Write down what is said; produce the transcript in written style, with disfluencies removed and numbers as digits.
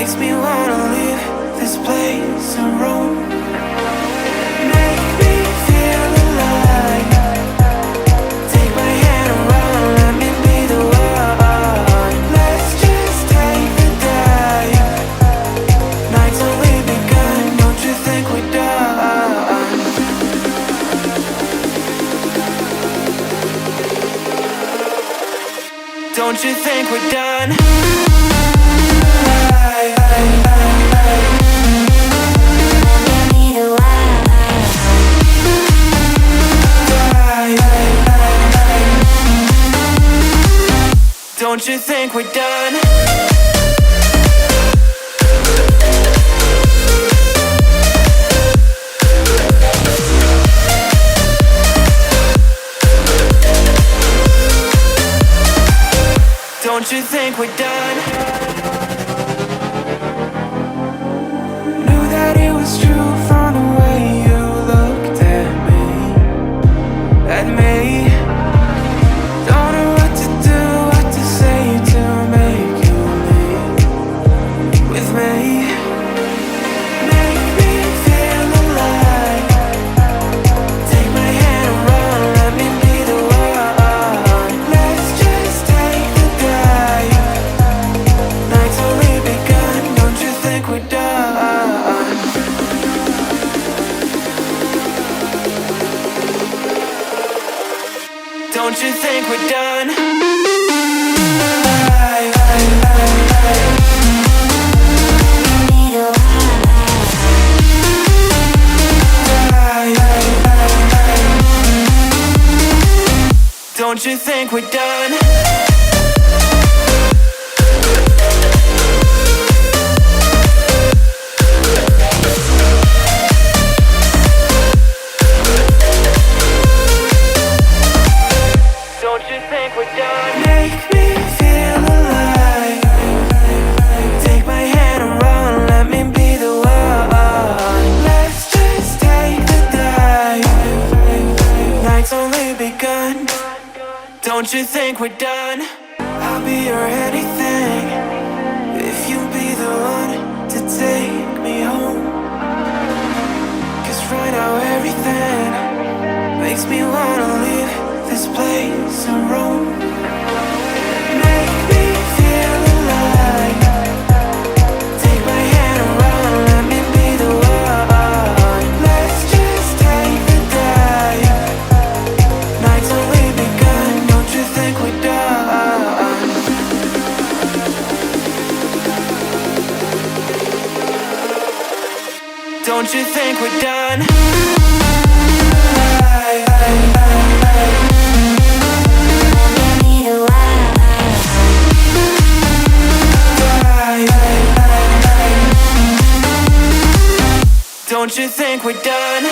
makes me wanna leave this place and roam. Make me feel alive. Take my hand around, let me be the one. Let's just take the dive. Night's only begun, don't you think we're done? Don't you think we're done? Don't you think we're done? Don't you think we're done? Knew that it was true from the way you looked at me. At me. Don't know what to do, what to say to make you leave with me. Make me feel alive. Take my hand around, let me be the one. Let's just take the dive. Night's only begun, don't you think we're done? Don't you think we're done? Don't you think we're done? Don't you think we're done? Make me feel alive. Take my hand around, let me be the one. Let's just take the dive. Night's only begun. Don't you think we're done? I'll be your anything if you be the one to take me home. 'Cause right now everything makes me wanna leave this place and roam. Make me feel alive. Take my hand around, let me be the one. Let's just take the dive. Night's only begun, don't you think we're done? Don't you think we're done? Don't you think we're done?